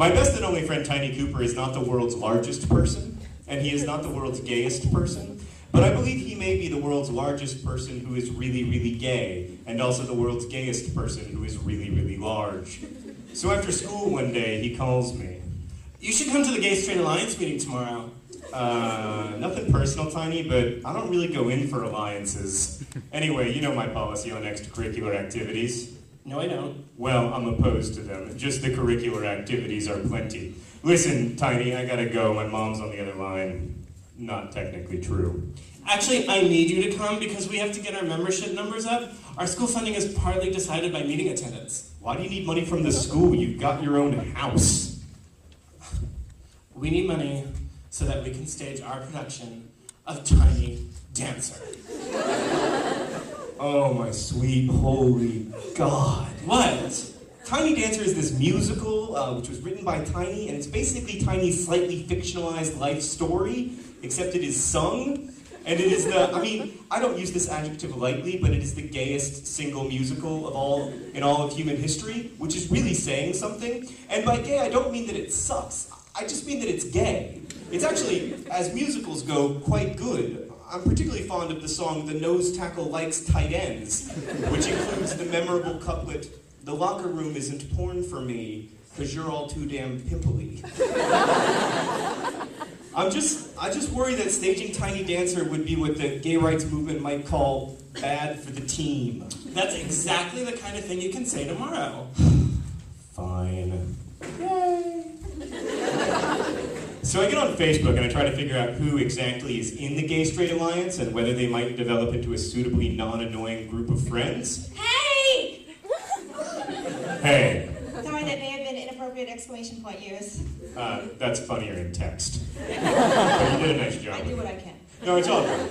My best and only friend Tiny Cooper is not the world's largest person, and he is not the world's gayest person, but I believe he may be the world's largest person who is really, really gay, and also the world's gayest person who is really, really large. So after school one day, he calls me. You should come to the Gay Straight Alliance meeting tomorrow. Nothing personal, Tiny, but I don't really go in for alliances. Anyway, you know my policy on extracurricular activities. No, I don't. Well, I'm opposed to them. Just the curricular activities are plenty. Listen, Tiny, I gotta go. My mom's on the other line. Not technically true. Actually, I need you to come because we have to get our membership numbers up. Our school funding is partly decided by meeting attendance. Why do you need money from the school? You've got your own house. We need money so that we can stage our production of Tiny Dancer. Oh, my sweet, holy God. What? Tiny Dancer is this musical, which was written by Tiny, and it's basically Tiny's slightly fictionalized life story, except it is sung. And it is I don't use this adjective lightly, but it is the gayest single musical in all of human history, which is really saying something. And by gay, I don't mean that it sucks. I just mean that it's gay. It's actually, as musicals go, quite good. I'm particularly fond of the song The Nose Tackle Likes Tight Ends, which includes the memorable couplet, "The locker room isn't porn for me, 'cause you're all too damn pimply." I just worry that staging Tiny Dancer would be what the gay rights movement might call bad for the team. That's exactly the kind of thing you can say tomorrow. Fine. Yay! So I get on Facebook and I try to figure out who exactly is in the Gay Straight Alliance and whether they might develop into a suitably non-annoying group of friends. Hey! Hey. Sorry, that may have been inappropriate exclamation point use. That's funnier in text. But you did a nice job. I do what I can. No, it's all good.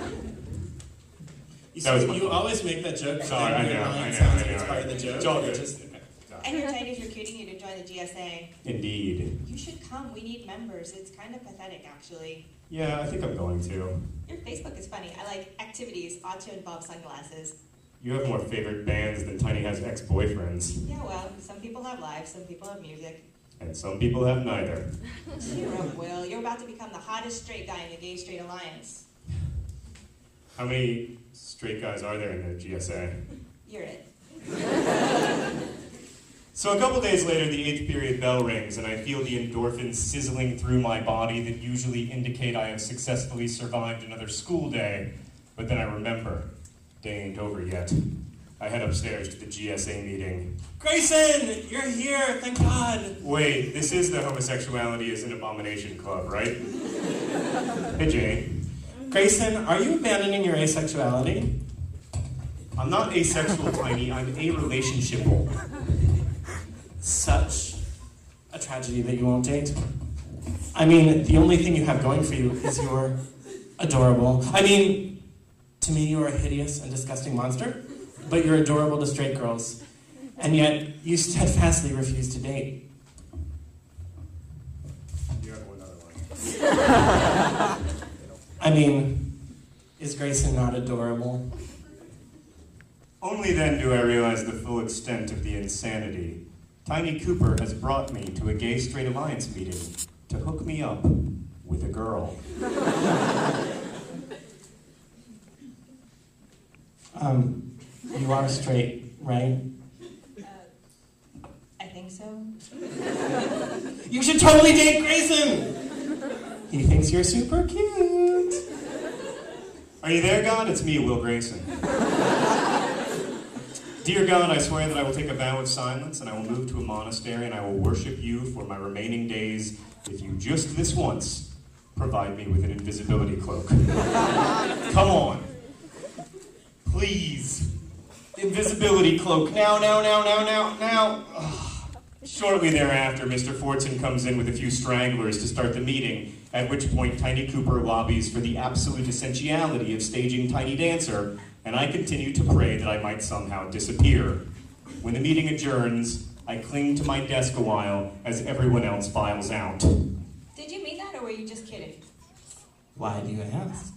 You always make that joke. Sorry, I know. It's part of the joke. It's all good. I heard Tiny's recruiting you to join the GSA. Indeed. You should come. We need members. It's kind of pathetic, actually. Yeah, I think I'm going to. Your Facebook is funny. I like activities, ought to involve sunglasses. You have more favorite bands than Tiny has ex-boyfriends. Yeah, well, some people have lives, some people have music. And some people have neither. Cheer up, Will. You're about to become the hottest straight guy in the Gay Straight Alliance. How many straight guys are there in the GSA? You're it. So a couple days later, the 8th period bell rings, and I feel the endorphins sizzling through my body that usually indicate I have successfully survived another school day. But then I remember, day ain't over yet. I head upstairs to the GSA meeting. Grayson, you're here, thank God. Wait, this is the Homosexuality is an Abomination Club, right? Hey, Jane. Grayson, are you abandoning your asexuality? I'm not asexual, Tiny. I'm a-relationshipal. Such a tragedy that you won't date. I mean, the only thing you have going for you is you're adorable. I mean, to me you're a hideous and disgusting monster, but you're adorable to straight girls. And yet, you steadfastly refuse to date. You have one other one. I mean, is Grayson not adorable? Only then do I realize the full extent of the insanity. Tiny Cooper has brought me to a Gay Straight Alliance meeting to hook me up with a girl. You are straight, right? I think so. You should totally date Grayson! He thinks you're super cute. Are you there, God? It's me, Will Grayson. Dear God, I swear that I will take a vow of silence and I will move to a monastery and I will worship you for my remaining days if you just this once provide me with an invisibility cloak. Come on. Please. Invisibility cloak. Now. Ugh. Shortly thereafter, Mr. Fortson comes in with a few stranglers to start the meeting, at which point Tiny Cooper lobbies for the absolute essentiality of staging Tiny Dancer, and I continue to pray that I might somehow disappear. When the meeting adjourns, I cling to my desk a while as everyone else files out. Did you mean that, or were you just kidding? Why do you ask?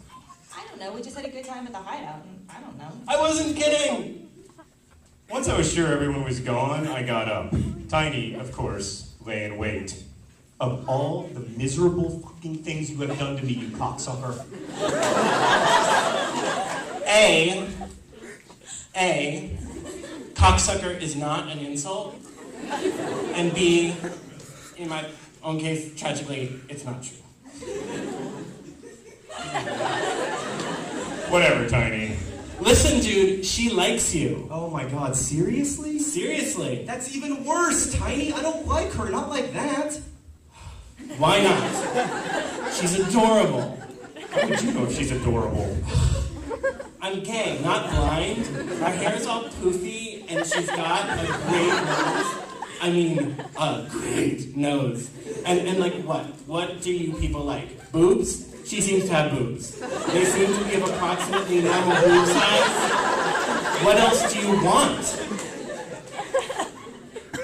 I don't know. We just had a good time at the hideout, and I don't know. I wasn't kidding! Once I was sure everyone was gone, I got up. Tiny, of course, lay in wait. Of all the miserable fucking things you have done to me, you cocksucker. A, cocksucker is not an insult. And B, in my own case, tragically, it's not true. Whatever, Tiny. Listen, dude, she likes you. Oh my god, seriously? Seriously. That's even worse, Tiny. I don't like her, not like that. Why not? She's adorable. How would you know if she's adorable? I'm gay, not blind. Her hair's all poofy, and she's got a great nose. I mean, a great nose. And like what? What do you people like? Boobs? She seems to have boobs. They seem to be of approximately normal boob size. What else do you want?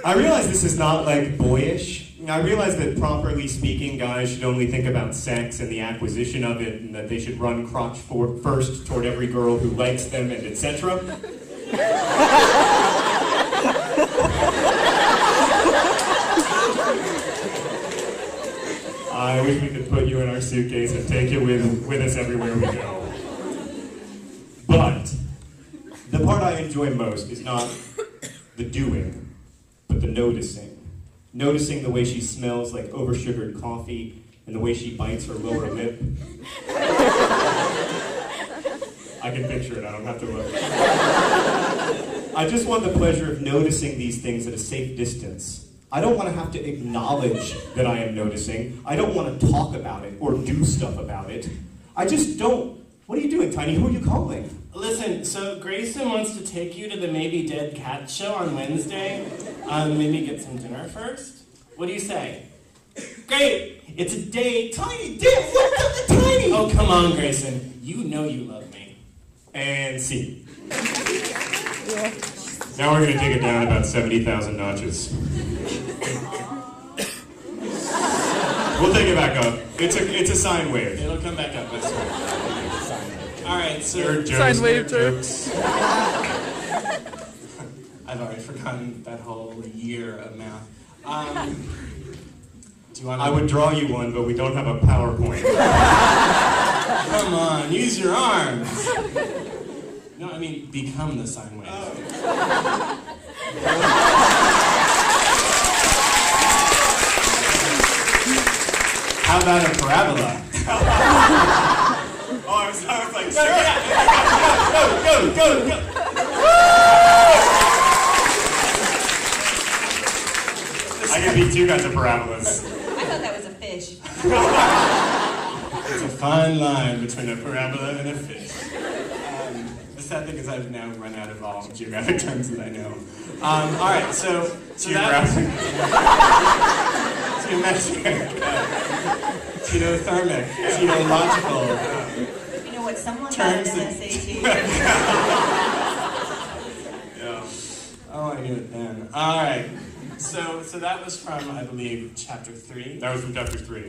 I realize this is not, like, boyish. I realize that, properly speaking, guys should only think about sex and the acquisition of it, and that they should run crotch first toward every girl who likes them, and etc. I wish we could put you in our suitcase and take you with us everywhere we go. But the part I enjoy most is not the doing, but the noticing. Noticing the way she smells like oversugared coffee and the way she bites her lower lip. I can picture it, I don't have to look. I just want the pleasure of noticing these things at a safe distance. I don't want to have to acknowledge that I am noticing. I don't want to talk about it or do stuff about it. I just don't. What are you doing, Tiny? Who are you calling? Listen, so Grayson wants to take you to the Maybe Dead Cat show on Wednesday. Maybe get some dinner first? What do you say? Great! It's a date! Tiny, damn, what up to Tiny? Oh, come on, Grayson. You know you love me. And see. Now we're going to take it down about 70,000 notches. We'll take it back up. It's a sine wave. It'll come back up, that's right. Alright, so... Sine wave jokes. I've already forgotten that whole year of math. Do you want to... I would draw you one, but we don't have a PowerPoint. Come on, use your arms. No, I mean, become the sine wave. How about a parabola? Oh, I was like, Go! I can beat two kinds of parabolas. I thought that was a fish. There's a fine line between a parabola and a fish. The sad thing is I've now run out of all geographic terms that I know. Alright, so Geographic. geometric, geothermic, geological. You know what someone got Terms in that- SAT? Yeah. Oh, I knew it then. Alright, so that was from, I believe, chapter 3. That was from chapter 3.